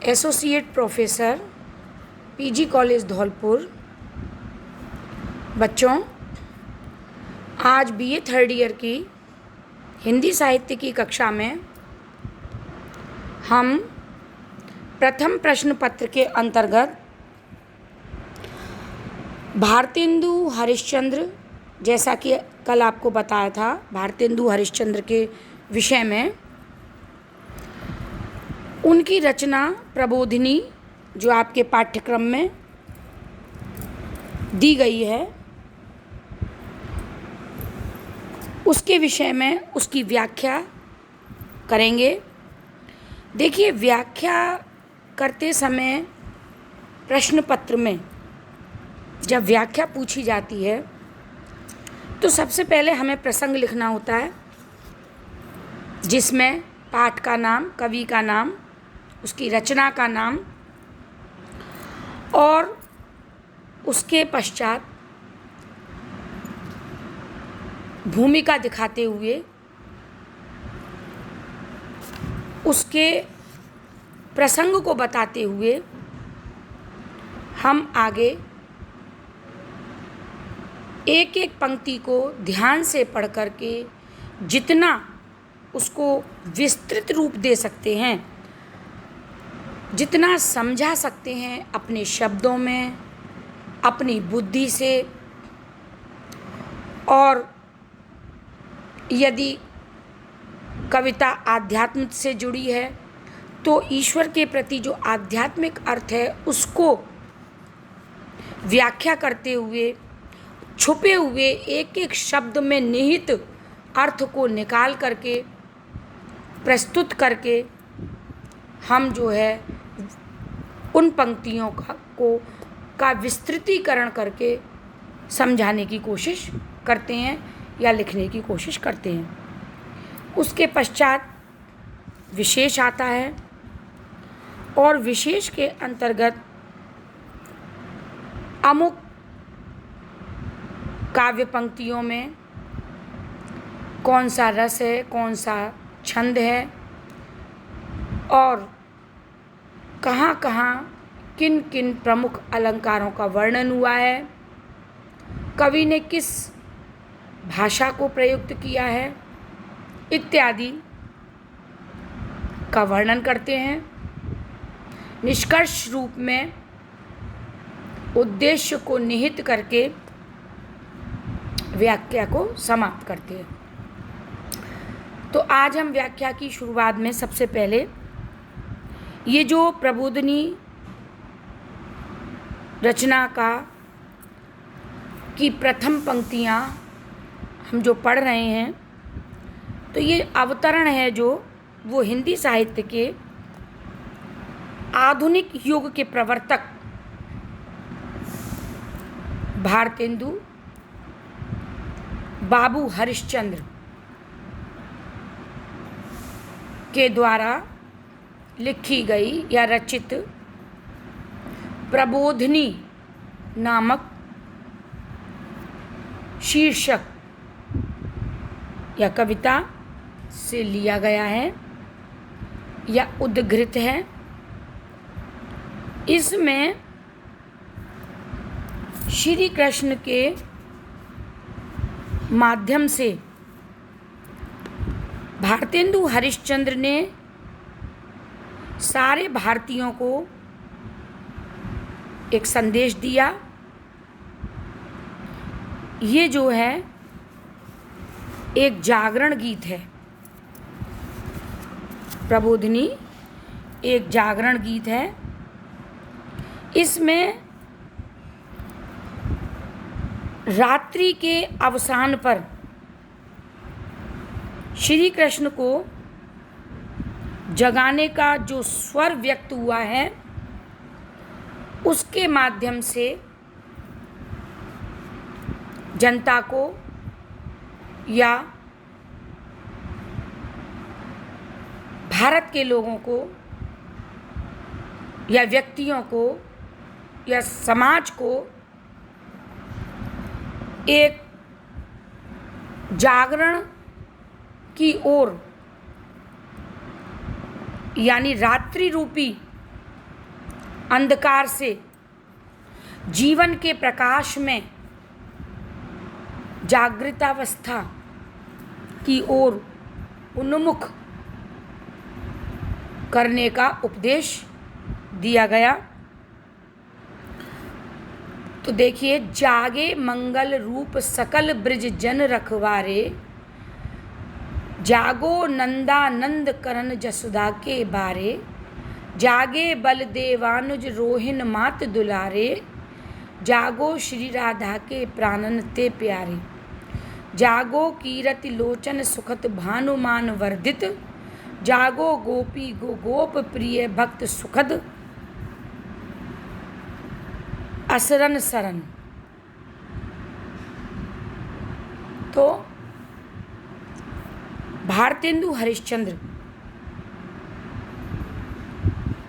Associate professor PG college Dholpur. बच्चों, आज BA third year की हिंदी साहित्य की कक्षा में हम प्रथम प्रश्न पत्र के अंतर्गत भारतेंदु हरिश्चंद्र, जैसा कि कल आपको बताया था, भारतेंदु हरिश्चंद्र के विषय में उनकी रचना प्रबोधिनी जो आपके पाठ्यक्रम में दी गई है, उसके विषय में उसकी व्याख्या करेंगे। देखिए, व्याख्या करते समय प्रश्न पत्र में जब व्याख्या पूछी जाती है तो सबसे पहले हमें प्रसंग लिखना होता है, जिसमें पाठ का नाम, कवि का नाम, उसकी रचना का नाम और उसके पश्चात भूमिका दिखाते हुए उसके प्रसंग को बताते हुए हम आगे एक एक पंक्ति को ध्यान से पढ़ करके जितना उसको विस्तृत रूप दे सकते हैं, जितना समझा सकते हैं अपने शब्दों में, अपनी बुद्धि से, और यदि कविता आध्यात्म से जुड़ी है तो ईश्वर के प्रति जो आध्यात्मिक अर्थ है उसको व्याख्या करते हुए छुपे हुए एक एक शब्द में निहित अर्थ को निकाल करके प्रस्तुत करके हम जो है उन पंक्तियों का विस्तृतीकरण करके समझाने की कोशिश करते हैं या लिखने की कोशिश करते हैं। उसके पश्चात विशेष आता है और विशेष के अंतर्गत अमुक काव्य पंक्तियों में कौन सा रस है, कौन सा छंद है और कहाँ कहाँ किन किन प्रमुख अलंकारों का वर्णन हुआ है, कवि ने किस भाषा को प्रयुक्त किया है इत्यादि का वर्णन करते हैं। निष्कर्ष रूप में उद्देश्य को निहित करके व्याख्या को समाप्त करते हैं। तो आज हम व्याख्या की शुरुआत में सबसे पहले ये जो प्रबोधिनी रचना की प्रथम पंक्तियाँ हम जो पढ़ रहे हैं, तो ये अवतरण है जो वो हिंदी साहित्य के आधुनिक युग के प्रवर्तक भारतेंदु बाबू हरिश्चंद्र के द्वारा लिखी गई या रचित प्रबोधिनी नामक शीर्षक या कविता से लिया गया है या उद्धृत है। इसमें श्री कृष्ण के माध्यम से भारतेंदु हरिश्चंद्र ने सारे भारतीयों को एक संदेश दिया। ये जो है एक जागरण गीत है, प्रबोधिनी एक जागरण गीत है। इसमें रात्रि के अवसान पर श्री कृष्ण को जगाने का जो स्वर व्यक्त हुआ है, उसके माध्यम से जनता को या भारत के लोगों को या व्यक्तियों को या समाज को एक जागरण की ओर, यानी रात्रि रूपी अंधकार से जीवन के प्रकाश में जागृतावस्था की ओर उन्मुख करने का उपदेश दिया गया। तो देखिए, जागे मंगल रूप सकल ब्रिज जन रखवारे, जागो नंदानंद करन जसुदा के बारे, जागे बलदेवानुज रोहिन मात दुलारे, जागो श्री राधा के प्राणन ते प्यारे, जागो कीरति लोचन सुखत भानुमान वर्धित, जागो गोपी गोप प्रिय भक्त सुखद असरन सरन। तो भारतेंदु हरिश्चंद्र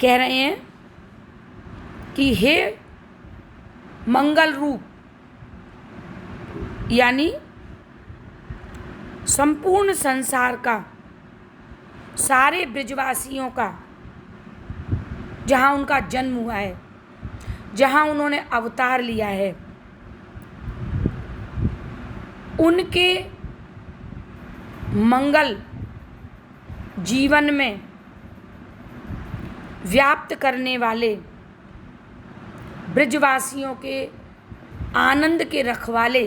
कह रहे हैं कि हे मंगल रूप, यानी संपूर्ण संसार का, सारे ब्रिजवासियों का, जहाँ उनका जन्म हुआ है, जहाँ उन्होंने अवतार लिया है, उनके मंगल जीवन में व्याप्त करने वाले, ब्रिजवासियों के आनंद के रखवाले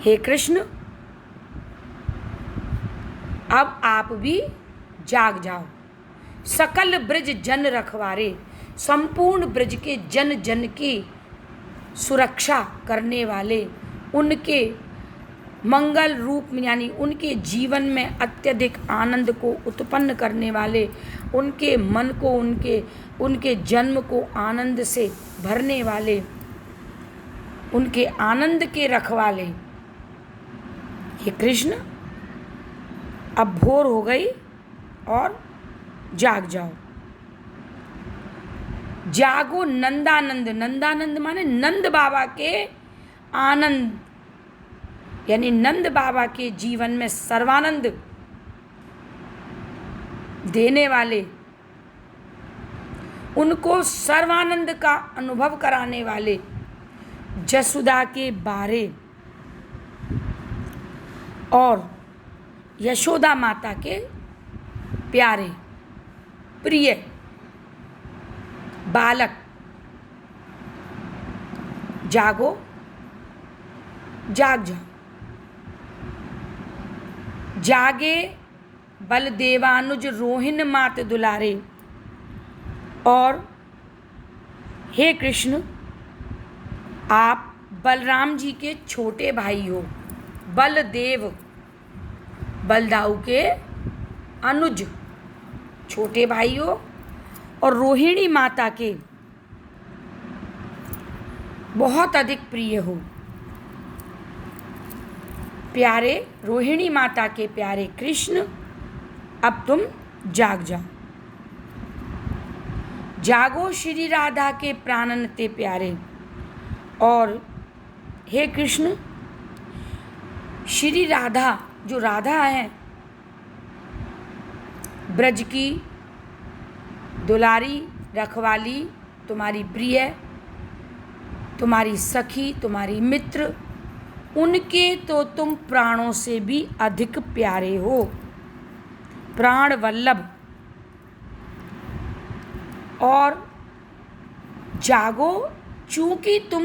हे कृष्ण, अब आप भी जाग जाओ। सकल ब्रिज जन रखवारे, संपूर्ण ब्रिज के जन जन की सुरक्षा करने वाले, उनके मंगल रूप यानी उनके जीवन में अत्यधिक आनंद को उत्पन्न करने वाले, उनके मन को, उनके जन्म को आनंद से भरने वाले, उनके आनंद के रखवाले हे कृष्ण, अब भोर हो गई और जाग जाओ। जागो नंदानंद, नंदानंद माने नंद बाबा के आनंद, यानी नंद बाबा के जीवन में सर्वानंद देने वाले, उनको सर्वानंद का अनुभव कराने वाले जसुदा के बारे और यशोदा माता के प्यारे प्रिय बालक, जागो, जाग जाओ। जागे बलदेवानुज रोहिन मात दुलारे, और हे कृष्ण, आप बलराम जी के छोटे भाई हो। बलदेव, बलदाऊ के अनुज छोटे भाई हो, और रोहिणी माता के बहुत अधिक प्रिय हो। प्यारे रोहिणी माता के प्यारे कृष्ण, अब तुम जाग जाओ। जागो श्री राधा के प्राणन ते प्यारे, और हे कृष्ण, श्री राधा, जो राधा है, ब्रज की दुलारी रखवाली, तुम्हारी प्रिय, तुम्हारी सखी, तुम्हारी मित्र, उनके तो तुम प्राणों से भी अधिक प्यारे हो, प्राण वल्लभ। और जागो, चूंकि तुम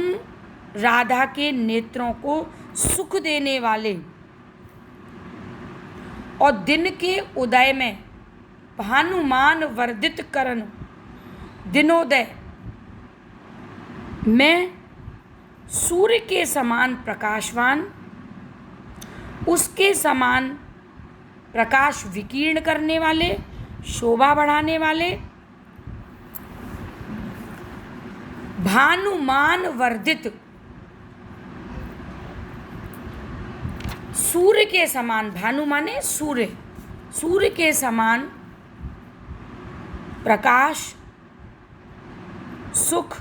राधा के नेत्रों को सुख देने वाले और दिन के उदय में भानुमान वर्धित करन, दिनोदय में सूर्य के समान प्रकाशवान, उसके समान प्रकाश विकीर्ण करने वाले, शोभा बढ़ाने वाले, भानुमान वर्धित, सूर्य के समान, भानु माने सूर्य, सूर्य के समान प्रकाश, सुख,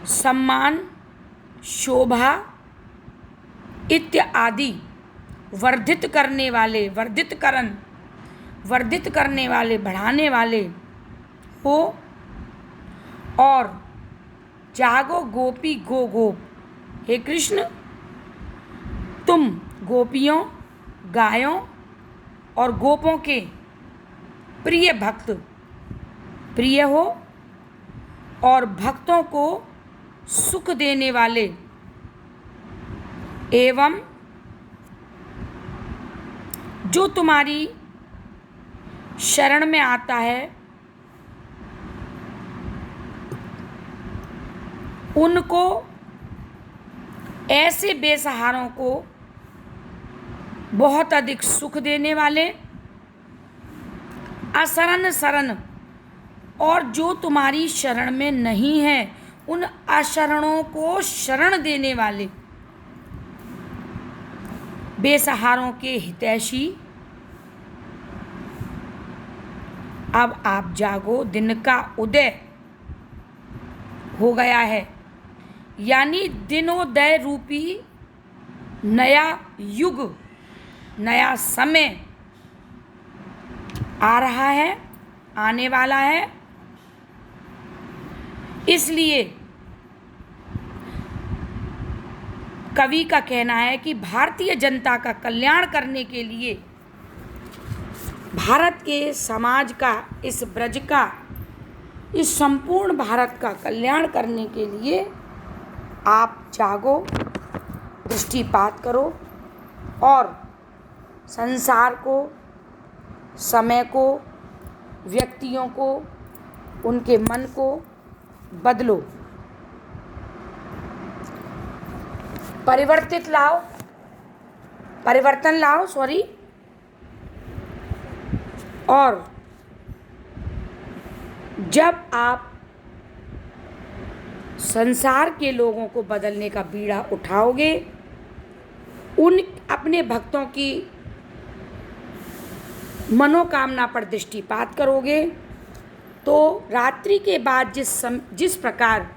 सम्मान, शोभा इत्यादि वर्धित करने वाले, वर्धित करने वाले, बढ़ाने वाले हो और जागो गोपी गो गोप। हे कृष्ण, तुम गोपियों, गायों और गोपों के प्रिय भक्त प्रिय हो और भक्तों को सुख देने वाले एवं जो तुम्हारी शरण में आता है उनको, ऐसे बेसहारों को बहुत अधिक सुख देने वाले, असरण शरण, और जो तुम्हारी शरण में नहीं है उन अशरणों को शरण देने वाले, बेसहारों के हितैषी। अब आप जागो, दिन का उदय हो गया है, यानी दिनोदय रूपी नया युग, नया समय आ रहा है, आने वाला है। इसलिए कवि का कहना है कि भारतीय जनता का कल्याण करने के लिए, भारत के समाज का, इस ब्रज का, इस संपूर्ण भारत का कल्याण करने के लिए आप जागो, दृष्टिपात करो और संसार को, समय को, व्यक्तियों को, उनके मन को बदलो, परिवर्तन लाओ और जब आप संसार के लोगों को बदलने का बीड़ा उठाओगे, उन अपने भक्तों की मनोकामना पर दृष्टिपात करोगे, तो रात्रि के बाद जिस प्रकार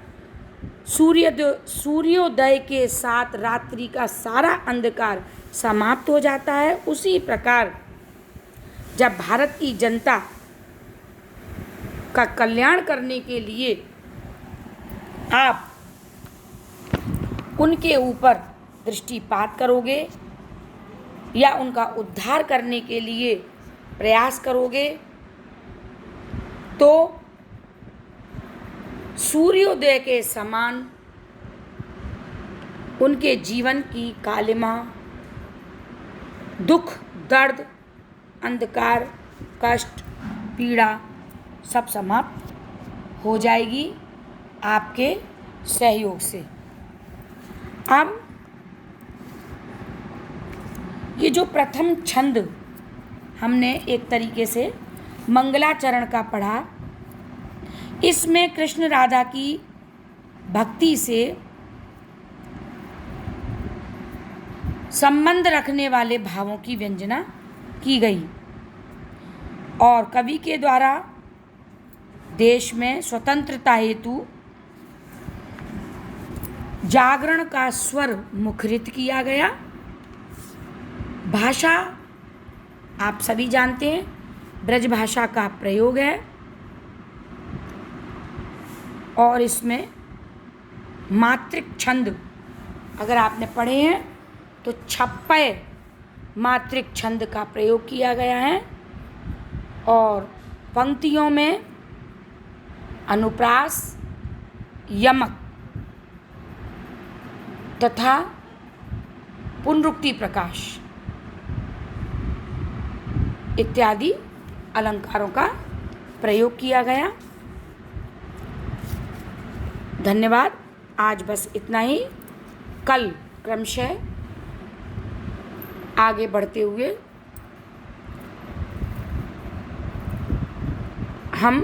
सूर्योदय के साथ रात्रि का सारा अंधकार समाप्त हो जाता है, उसी प्रकार जब भारत की जनता का कल्याण करने के लिए आप उनके ऊपर दृष्टिपात करोगे या उनका उद्धार करने के लिए प्रयास करोगे, तो सूर्योदय के समान उनके जीवन की कालिमा, दुख, दर्द, अंधकार, कष्ट, पीड़ा सब समाप्त हो जाएगी आपके सहयोग से। अब ये जो प्रथम छंद हमने एक तरीके से मंगलाचरण का पढ़ा, इसमें कृष्ण राधा की भक्ति से संबंध रखने वाले भावों की व्यंजना की गई और कवि के द्वारा देश में स्वतंत्रता हेतु जागरण का स्वर मुखरित किया गया। भाषा आप सभी जानते हैं, ब्रज भाषा का प्रयोग है और इसमें मात्रिक छंद अगर आपने पढ़े हैं तो 56 मात्रिक छंद का प्रयोग किया गया है और पंक्तियों में अनुप्रास, यमक तथा पुनरुक्ति प्रकाश इत्यादि अलंकारों का प्रयोग किया गया। धन्यवाद। आज बस इतना ही। कल क्रमशः आगे बढ़ते हुए हम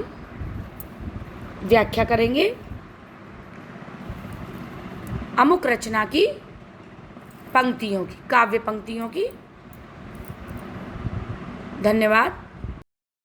व्याख्या करेंगे अमुक रचना की पंक्तियों की, काव्य पंक्तियों की। धन्यवाद।